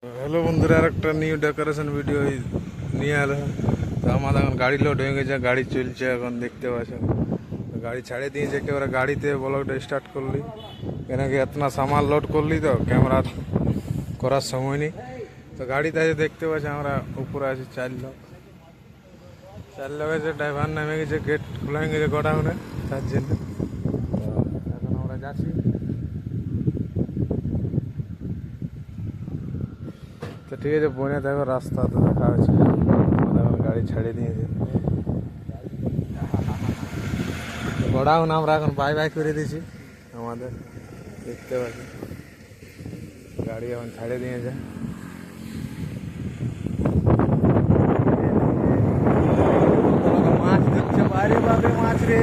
Hello বন্ধুরা, আর একটা new decoration video নিয়ে এলো। তো আমাদের এখন গাড়ি লোড হয়ে গেছে, গাড়ি চলছে এখন দেখতে পাচ্ছ। গাড়ি ছাড়ে দিয়েছে, একেবারে গাড়িতে ব্লগটা স্টার্ট করলি, কেন কি এতনা সামান লোড করলি তো ক্যামেরা করার সময় নেই। তো গাড়িতে আছে দেখতে পাচ্ছি, আমরা উপরে আছি 4 লোক। 4 লোক আছে, ড্রাইভার নামে গেছে, গেট খোলা হয়ে গেছে গোডাউনে, তার জন্য তো এখন আমরা যাচ্ছি। তো ঠিক আছে, বনে দেখো রাস্তা তো দেখা হচ্ছে, এখন গাড়ি ছাড়িয়ে দিয়েছে গোডাউন। আমরা এখন বাই বাই করে দিয়েছি আমাদের, দেখতে পাচ্ছি গাড়ি এখন ছাড়িয়ে দিয়েছে। মাছ ধরছে, বাইরে বাবে মাছ রে,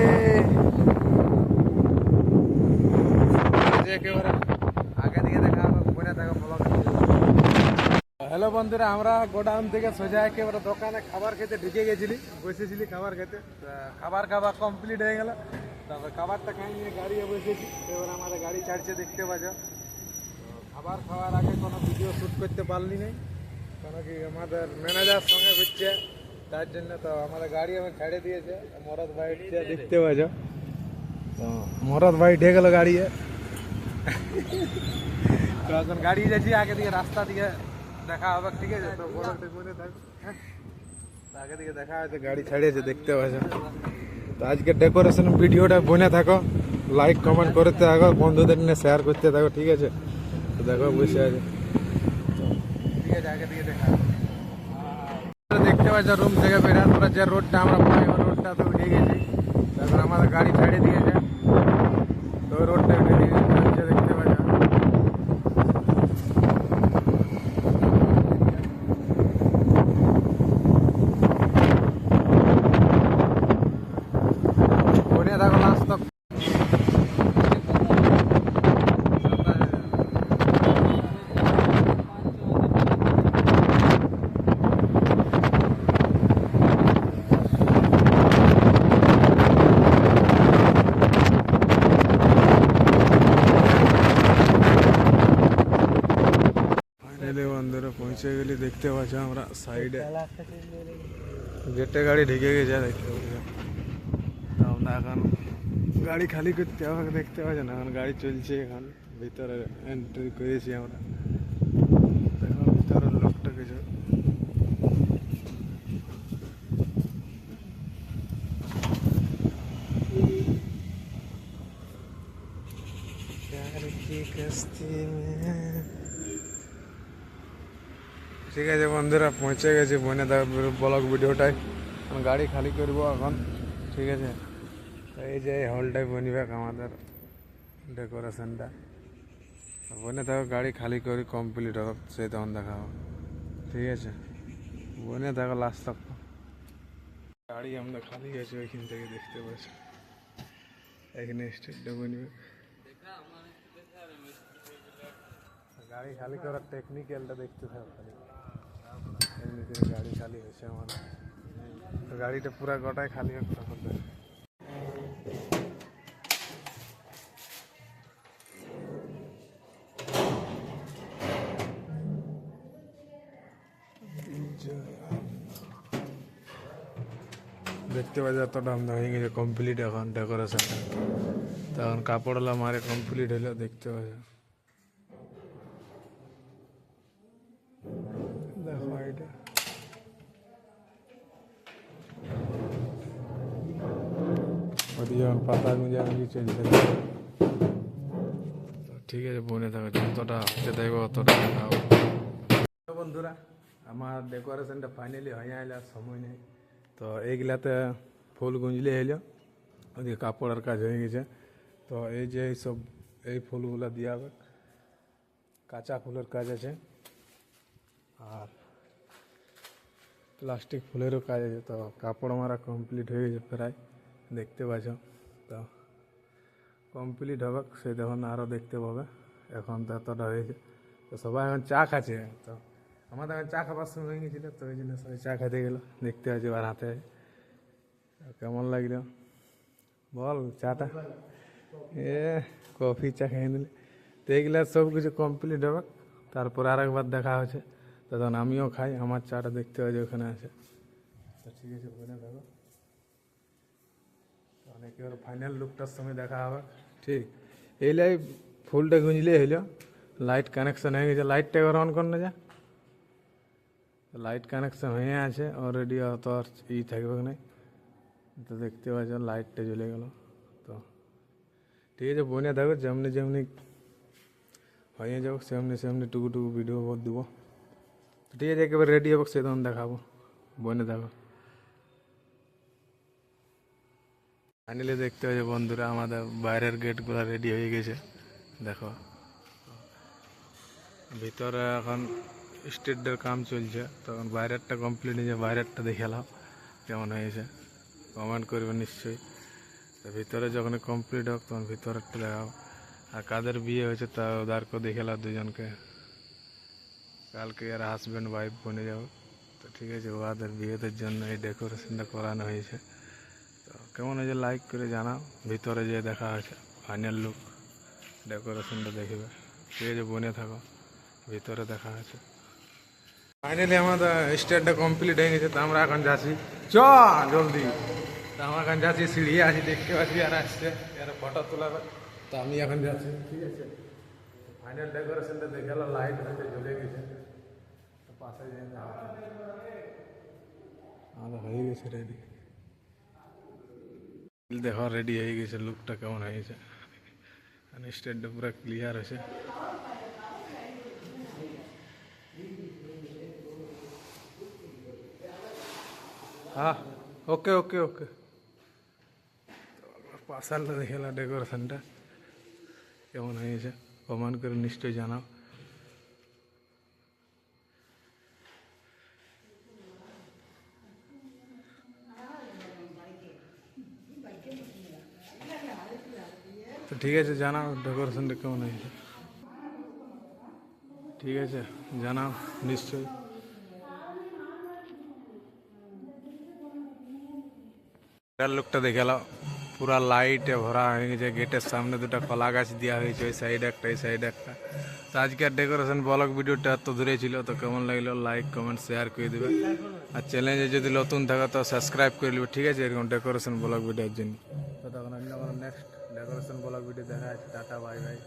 একেবারে আগে দিকে দেখা হবে, বনে দেখো ব্লগ। হ্যালো বন্ধুরা, আমরা গোডাউন থেকে সোজা একেবারে দোকানে খাবার খেতে ঢুকে গেছিলি, বসেছিলি খাবার খেতে। খাবার খাওয়া কমপ্লিট হয়ে গেল, তারপর খাবারটা খাই নিয়ে গাড়ি বসেছি। এবার আমাদের গাড়ি ছাড়ছে দেখতে পাচ্ছ। খাবার খাওয়ার আগে কোনো ভিডিও শ্যুট করতে পারলি নেই, কেন কি আমাদের ম্যানেজার সঙ্গে ঘুরছে, তার জন্য। তো আমাদের গাড়ি আমার ছেড়ে দিয়েছে, মরদ ভাই দেখতে পাচ্ছ। তো মরদ ভাই ঢে গেল গাড়ি। তো এখন গাড়ি যাচ্ছি, আগে দিকে রাস্তা দিকে দেখা হবে, ঠিক আছে? তো মনে থাকবে, হ্যাঁ, আগে দিকে দেখা হয়েছে, গাড়ি ছাড়িয়েছে দেখতে পাচ্ছ। তো আজকে ডেকোরেশন ভিডিওটা বনে থাকো, লাইক কমেন্ট করতে থাকো, বন্ধুদের নিয়ে শেয়ার করতে থাকো, ঠিক আছে? তো দেখো বসে আছে, ঠিক আছে, আগে দিকে দেখা দেখতে পাচ্ছ। রুম থেকে বেরার পরে যে রোডটা আমরা পাই, ওই রোডটা তো উঠে গেছি। তারপর আমাদের গাড়ি ছাড়িয়ে দিয়েছে, তো ওই রোডটা উঠে দিয়েছে, দেখতে পাচ্ছ। বনে থাকো লাস্ট তক। বন্ধুরা পৌঁছে গেলি, দেখতে পাচ্ছ আমরা সাইডে গেটে গাড়ি ঢেকে গেছে, দেখতে পাচ্ছ। আমরা এখন গাড়ি খালি করতে হবে, দেখতে পাচ্ছ না, এখন গাড়ি চলছে, এখন ভিতরে এন্ট্রি করেছি আমরা। দেখো ভিতরের লোকটা কিছু ঠিক আছে বন্ধুরা, পৌঁছে গেছি বনে ব্লগ ভিডিওটাই। গাড়ি খালি করবো এখন, ঠিক আছে? এই যে হলটাই বনবে আমাদের ডেকোরেশনটা, বনে থাকো, গাড়ি খালি করি কমপ্লিট হোক, সেই তখন দেখা হবে, ঠিক আছে? বনে থাকো লাস্ট তক। গাড়ি আমরা খালি গেছি ওইখান থেকে, দেখতে পাচ্ছি এখানে স্টেটটা বনবে। গাড়ি খালি করার টেকনিক্যালটা দেখতে থাকো খালি, এমনিতে গাড়ি খালি হয়েছে আমার। তো গাড়িটা পুরা গোটাই খালি হোক তখন দেখতে পাচ্ছি এতটা আমরা হয়ে গেছে কমপ্লিট এখন ডেকোরেশনটা। তো এখন কাপড়লা মারে কমপ্লিট হলো, দেখতে পাচ্ছ। দেখো এটা ওদিকে এখন পাতা গুঁজাগুঁজি চলছে, ঠিক আছে? বনে থাকো, যতটা হাতে দেখবো অতটা দেখাবো। বন্ধুরা, আমার ডেকোরেশনটা ফাইনালি হয়ে আইলে, আর সময় নেই। তো এইগুলাতে ফুল গুঁজলে এলো, ওদিকে কাপড়ের কাজ হয়ে গেছে। তো এই যে এইসব এই ফুলগুলো দেওয়া হবে, কাঁচা ফুলের কাজ আছে, আর প্লাস্টিক ফুলেরও কাজ আছে। তো কাপড় মারা কমপ্লিট হয়ে গেছে প্রায়, দেখতে পাচ্ছ। তো কমপ্লিট হবে, সে তখন আরও দেখতে পাবে। এখন তো এতটা হয়েছে, তো সবাই এখন চা খাচ্ছে। তো আমাদের এখন চা খাবার সময় হয়ে গেছিলো, তো ওই জন্য সবাই চা খেতে গেলো, দেখতে পাচ্ছি আর হাতে। কেমন লাগলো বল চাটা? এ কফি চা খেয়ে নিলে। তো এইগুলা সব কিছু কমপ্লিট হবে, তারপরে আরেকবার দেখা হচ্ছে, তখন আমিও খাই, আমার চাটা দেখতে হয় যে ওখানে আছে। তো ঠিক আছে, বলে দেখো একেবারে ফাইনাল লুকটার সময় দেখা হবে। ঠিক এইলাই ফুলটা গুঁজলেই হইল, লাইট কানেকশন হয়ে গেছে, লাইটটা এবার অন কর না যা, লাইট কানেকশন হয়ে আছে অলরেডি, অত আর থাকবে না। তো দেখতে পাচ্ছ লাইটটা জ্বলে গেল। তো ঠিক আছে, বনে থাকো, যেমনি যেমনি হয়ে যাবো সেমনি সেমনি টুকু টুকু ভিডিও দেবো। ঠিক আছে, একেবারে রেডি হবো সে তখন দেখাবো, বনে থাকো। ফাইনালি দেখতে পাচ্ছি বন্ধুরা, আমাদের বাইরের গেটগুলো রেডি হয়ে গেছে। দেখো ভিতরে এখন স্টেটের কাম চলছে, তখন বাইরেরটা কমপ্লিট হয়েছে, বাইরেরটা দেখে এলাম কেমন হয়েছে, কমেন্ট করবে নিশ্চয়ই। তো ভিতরে যখন কমপ্লিট হোক তখন ভিতরেরটা দেখাও। আর কাদের বিয়ে হয়েছে তা ওদেরকে দেখে এলাম, দুজনকে কালকে আর হাজব্যান্ড ওয়াইফ বনে যাবো। তো ঠিক আছে, ওদের বিয়েদের জন্য এই ডেকোরেশনটা করানো হয়েছে। তো কেমন হয়েছে লাইক করে জানাও, ভিতরে যেয়ে দেখা হয়েছে ফাইনাল লুক, ডেকোরেশনটা দেখবে। ঠিক আছে, বনে থাকো, ভিতরে দেখা হয়েছে। ফাইনালি আমাদের স্টেটটা কমপ্লিট হয়ে গেছে, তো আমরা এখন যাচ্ছি, চ জলদি। তো আমরা এখন যাচ্ছি, সিঁড়ি আছি, দেখতে পাচ্ছি আর আসছে, আর ফটো তোলাবে। তো আমি এখন যাচ্ছি, ঠিক আছে। ফাইনাল ডেকোরেশনটা দেখে এলো, লাইট হয়েছে, জ্বলে গেছে। তো পাশে যাই আমাদের হয়ে গেছে রেডি, দেখো রেডি হয়ে গেছে, লুকটা কেমন হয়েছে, স্টেটটা পুরো ক্লিয়ার হয়েছে। হ্যাঁ, ওকে ওকে ওকে। পাশালটা দেখে এলাম, ডেকোরেশনটা কেমন হয়েছে কমেন্ট করে নিশ্চয়ই জানাও। তো ঠিক আছে, জানাও ডেকোরেশনটা কেমন হয়েছে, ঠিক আছে জানাও নিশ্চয়ই। লুকটা দেখে এলাম, পুরা লাইটে ভরা হয়ে গেছে, গেটের সামনে দুটো কলা গাছ দেওয়া হয়েছে, ওই সাইডে একটা এই সাইডে একটা। তো আজকের ডেকোরেশন ব্লগ ভিডিওটা এত দূরে ছিল, তো কেমন লাগলো লাইক কমেন্ট শেয়ার করে দেবে। আর চ্যানেলে যদি নতুন থাকো তো সাবস্ক্রাইব করে নেবে, ঠিক আছে, এরকম ডেকোরেশন ব্লগ ভিডিওর জন্য। তো তখন অন্য কোনো নেক্সট ডেকোরেশন ব্লগ ভিডিও দেখা আছে, টাটা বাই বাই।